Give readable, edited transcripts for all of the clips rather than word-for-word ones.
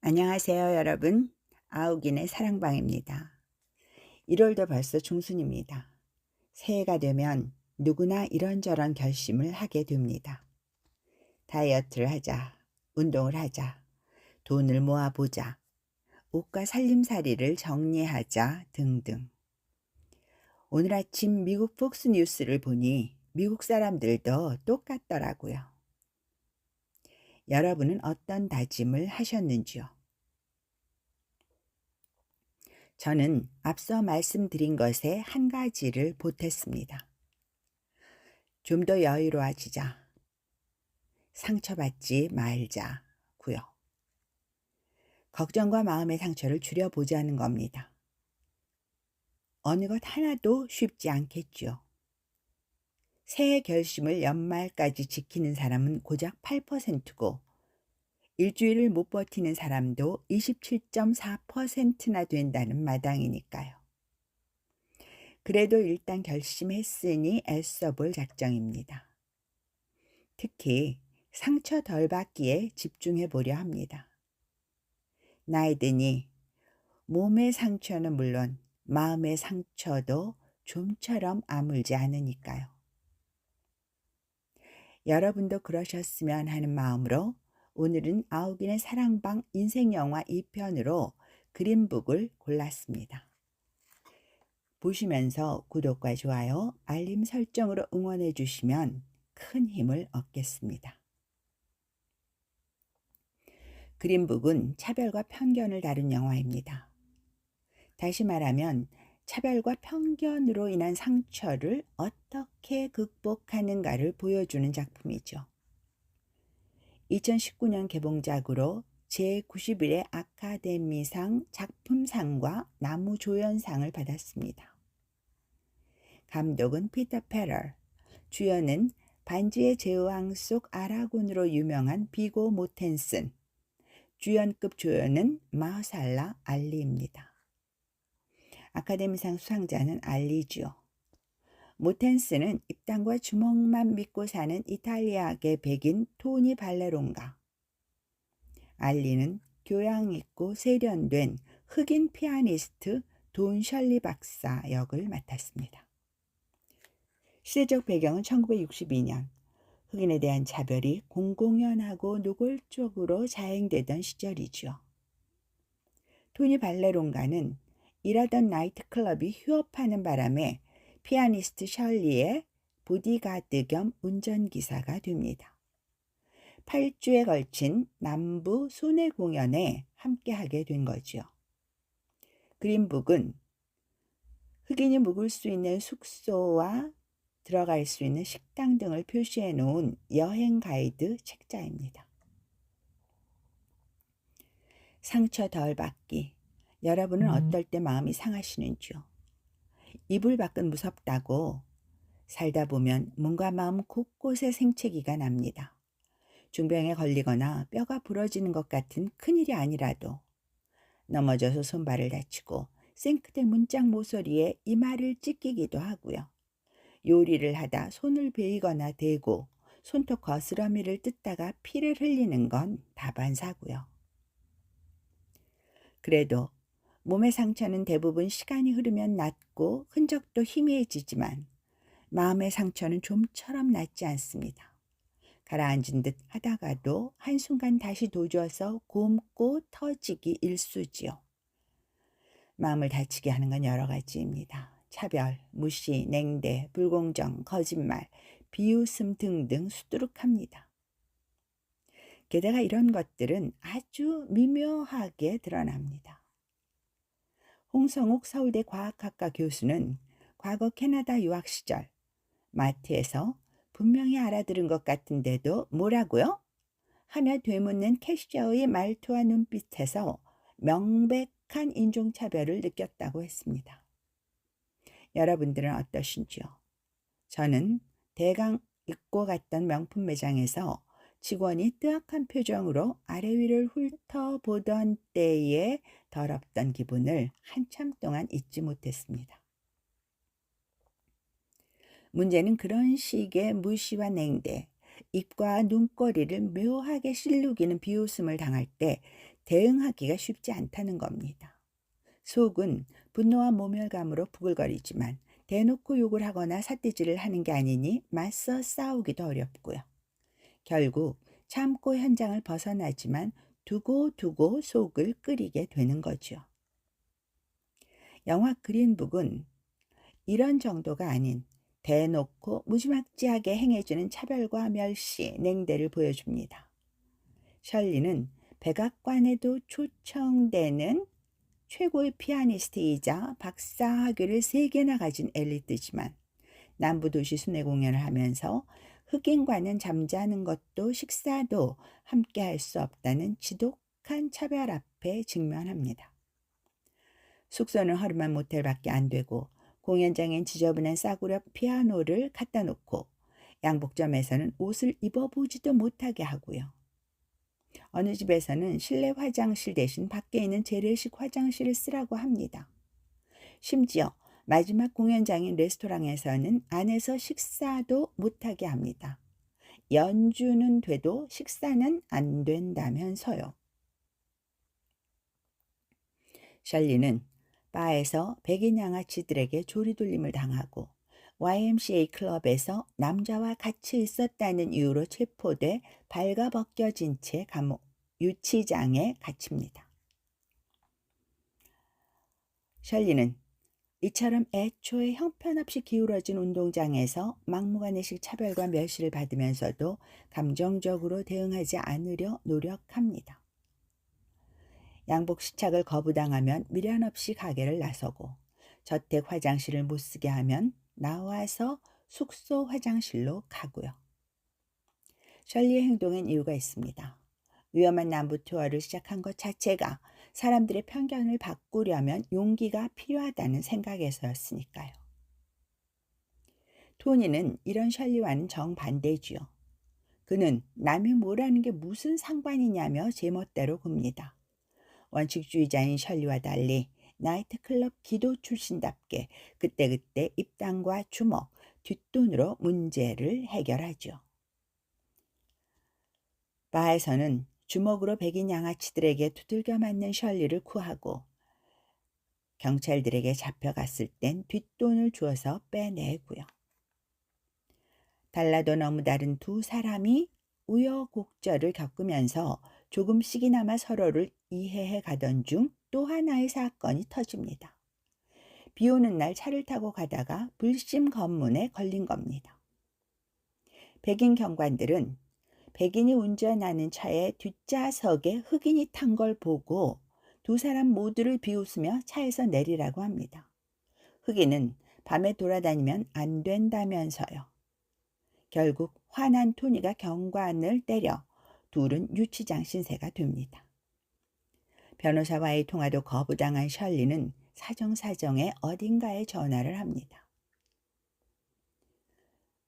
안녕하세요, 여러분. 아욱인의 사랑방입니다. 1월도 벌써 중순입니다. 새해가 되면 누구나 이런저런 결심을 하게 됩니다. 다이어트를 하자, 운동을 하자, 돈을 모아보자, 옷과 살림살이를 정리하자 등등. 오늘 아침 미국 폭스뉴스를 보니 미국 사람들도 똑같더라고요. 여러분은 어떤 다짐을 하셨는지요? 저는 앞서 말씀드린 것에 한 가지를 보탰습니다. 좀 더 여유로워지자. 상처받지 말자고요. 걱정과 마음의 상처를 줄여보자는 겁니다. 어느 것 하나도 쉽지 않겠죠. 새해 결심을 연말까지 지키는 사람은 고작 8%고 일주일을 못 버티는 사람도 27.4%나 된다는 마당이니까요. 그래도 일단 결심했으니 애써볼 작정입니다. 특히 상처 덜 받기에 집중해 보려 합니다. 나이 드니 몸의 상처는 물론 마음의 상처도 좀처럼 아물지 않으니까요. 여러분도 그러셨으면 하는 마음으로 오늘은 아욱인의 사랑방 인생영화 2편으로 그린북을 골랐습니다. 보시면서 구독과 좋아요, 알림 설정으로 응원해 주시면 큰 힘을 얻겠습니다. 그린북은 차별과 편견을 다룬 영화입니다. 다시 말하면 차별과 편견으로 인한 상처를 어떻게 극복하는가를 보여주는 작품이죠. 2019년 개봉작으로 제91회 아카데미상 작품상과 나무조연상을 받았습니다. 감독은 피터 페럴, 주연은 반지의 제왕 속 아라곤으로 유명한 비고 모텐슨, 주연급 조연은 마흐살라 알리입니다. 아카데미상 수상자는 알리지요. 모텐스는 입담과 주먹만 믿고 사는 이탈리아계 백인 토니 발레론가, 알리는 교양 있고 세련된 흑인 피아니스트 돈 셜리 박사 역을 맡았습니다. 시대적 배경은 1962년, 흑인에 대한 차별이 공공연하고 노골적으로 자행되던 시절이죠. 토니 발레론가는 일하던 나이트클럽이 휴업하는 바람에 피아니스트 셜리의 보디가드 겸 운전기사가 됩니다. 8주에 걸친 남부 순회 공연에 함께하게 된 거죠. 그린북은 흑인이 묵을 수 있는 숙소와 들어갈 수 있는 식당 등을 표시해 놓은 여행 가이드 책자입니다. 상처 덜 받기. 여러분은 어떨 때 마음이 상하시는지요? 이불 밖은 무섭다고 살다 보면 몸과 마음 곳곳에 생채기가 납니다. 중병에 걸리거나 뼈가 부러지는 것 같은 큰일이 아니라도 넘어져서 손발을 다치고 싱크대 문짝 모서리에 이마를 찢기기도 하고요. 요리를 하다 손을 베이거나 대고 손톱 거스러미를 뜯다가 피를 흘리는 건 다반사고요. 그래도 몸의 상처는 대부분 시간이 흐르면 낫고 흔적도 희미해지지만 마음의 상처는 좀처럼 낫지 않습니다. 가라앉은 듯 하다가도 한순간 다시 도져서 곪고 터지기 일쑤지요. 마음을 다치게 하는 건 여러 가지입니다. 차별, 무시, 냉대, 불공정, 거짓말, 비웃음 등등 수두룩합니다. 게다가 이런 것들은 아주 미묘하게 드러납니다. 홍성욱 서울대 과학학과 교수는 과거 캐나다 유학 시절 마트에서 분명히 알아들은 것 같은데도 뭐라고요? 하며 되묻는 캐셔의 말투와 눈빛에서 명백한 인종차별을 느꼈다고 했습니다. 여러분들은 어떠신지요? 저는 대강 입고 갔던 명품 매장에서 직원이 뜨악한 표정으로 아래 위를 훑어보던 때의 더럽던 기분을 한참 동안 잊지 못했습니다. 문제는 그런 식의 무시와 냉대, 입과 눈꼬리를 묘하게 실룩이는 비웃음을 당할 때 대응하기가 쉽지 않다는 겁니다. 속은 분노와 모멸감으로 부글거리지만 대놓고 욕을 하거나 삿대질을 하는 게 아니니 맞서 싸우기도 어렵고요. 결국 참고 현장을 벗어나지만 두고두고 속을 끓이게 되는 거죠. 영화 그린북은 이런 정도가 아닌 대놓고 무지막지하게 행해주는 차별과 멸시, 냉대를 보여줍니다. 셜리는 백악관에도 초청되는 최고의 피아니스트이자 박사 학위를 3개나 가진 엘리트지만 남부도시 순회 공연을 하면서 흑인과는 잠자는 것도 식사도 함께 할 수 없다는 지독한 차별 앞에 직면합니다. 숙소는 허름한 모텔밖에 안 되고 공연장엔 지저분한 싸구려 피아노를 갖다 놓고 양복점에서는 옷을 입어보지도 못하게 하고요. 어느 집에서는 실내 화장실 대신 밖에 있는 재래식 화장실을 쓰라고 합니다. 심지어 마지막 공연장인 레스토랑에서는 안에서 식사도 못하게 합니다. 연주는 돼도 식사는 안 된다면서요. 셜리는 바에서 백인 양아치들에게 조리돌림을 당하고 YMCA 클럽에서 남자와 같이 있었다는 이유로 체포돼 발가벗겨진 채 감옥 유치장에 갇힙니다. 셜리는 이처럼 애초에 형편없이 기울어진 운동장에서 막무가내식 차별과 멸시를 받으면서도 감정적으로 대응하지 않으려 노력합니다. 양복 시착을 거부당하면 미련 없이 가게를 나서고 저택 화장실을 못 쓰게 하면 나와서 숙소 화장실로 가고요. 셜리의 행동엔 이유가 있습니다. 위험한 남부 투어를 시작한 것 자체가 사람들의 편견을 바꾸려면 용기가 필요하다는 생각에서였으니까요. 토니는 이런 셜리와는 정반대지요. 그는 남이 뭐라는 게 무슨 상관이냐며 제멋대로 굽니다. 원칙주의자인 셜리와 달리 나이트클럽 기도 출신답게 그때그때 입당과 주먹, 뒷돈으로 문제를 해결하죠. 바에서는 주먹으로 백인 양아치들에게 두들겨 맞는 셜리를 구하고 경찰들에게 잡혀갔을 땐 뒷돈을 주어서 빼내고요. 달라도 너무 다른 두 사람이 우여곡절을 겪으면서 조금씩이나마 서로를 이해해 가던 중 또 하나의 사건이 터집니다. 비 오는 날 차를 타고 가다가 불심 검문에 걸린 겁니다. 백인 경관들은 백인이 운전하는 차의 뒷좌석에 흑인이 탄 걸 보고 두 사람 모두를 비웃으며 차에서 내리라고 합니다. 흑인은 밤에 돌아다니면 안 된다면서요. 결국 화난 토니가 경관을 때려 둘은 유치장 신세가 됩니다. 변호사와의 통화도 거부당한 셜리는 사정사정에 어딘가에 전화를 합니다.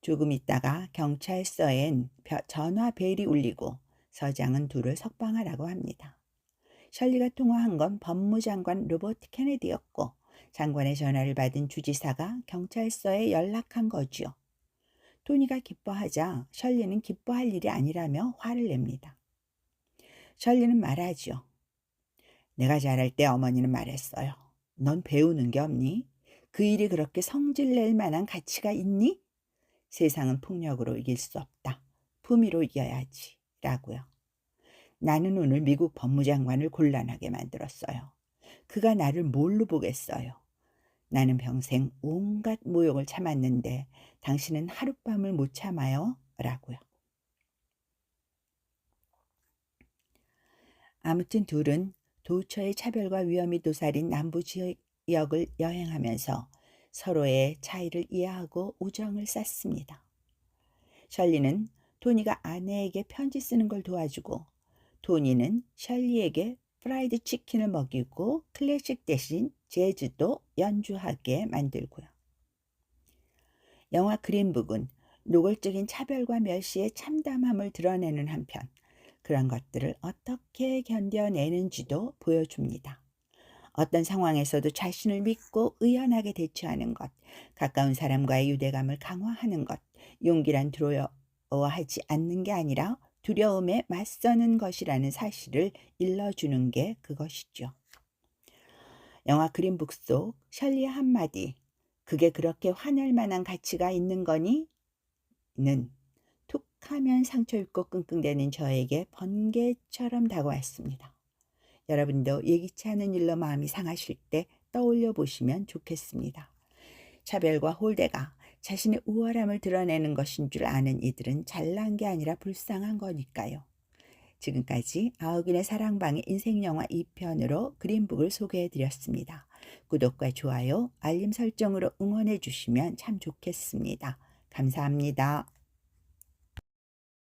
조금 있다가 경찰서엔 전화 벨이 울리고 서장은 둘을 석방하라고 합니다. 셜리가 통화한 건 법무장관 로버트 케네디였고 장관의 전화를 받은 주지사가 경찰서에 연락한 거지요. 토니가 기뻐하자 셜리는 기뻐할 일이 아니라며 화를 냅니다. 셜리는 말하지요. 내가 자랄 때 어머니는 말했어요. 넌 배우는 게 없니? 그 일이 그렇게 성질낼 만한 가치가 있니? 세상은 폭력으로 이길 수 없다. 품위로 이겨야지. 라고요. 나는 오늘 미국 법무장관을 곤란하게 만들었어요. 그가 나를 뭘로 보겠어요. 나는 평생 온갖 모욕을 참았는데 당신은 하룻밤을 못 참아요. 라고요. 아무튼 둘은 도처의 차별과 위험이 도사린 남부 지역을 여행하면서 서로의 차이를 이해하고 우정을 쌓습니다. 셜리는 토니가 아내에게 편지 쓰는 걸 도와주고 토니는 셜리에게 프라이드 치킨을 먹이고 클래식 대신 재즈도 연주하게 만들고요. 영화 그린북은 노골적인 차별과 멸시의 참담함을 드러내는 한편 그런 것들을 어떻게 견뎌내는지도 보여줍니다. 어떤 상황에서도 자신을 믿고 의연하게 대처하는 것, 가까운 사람과의 유대감을 강화하는 것, 용기란 두려워하지 않는 게 아니라 두려움에 맞서는 것이라는 사실을 일러주는 게 그것이죠. 영화 그린북 속 셜리의 한마디, 그게 그렇게 화낼 만한 가치가 있는 거니? 는 툭하면 상처 입고 끙끙대는 저에게 번개처럼 다가왔습니다. 여러분도 예기치 않은 일로 마음이 상하실 때 떠올려 보시면 좋겠습니다. 차별과 홀대가 자신의 우월함을 드러내는 것인 줄 아는 이들은 잘난 게 아니라 불쌍한 거니까요. 지금까지 아욱인의 사랑방의 인생영화 2편으로 그린북을 소개해 드렸습니다. 구독과 좋아요, 알림 설정으로 응원해 주시면 참 좋겠습니다. 감사합니다.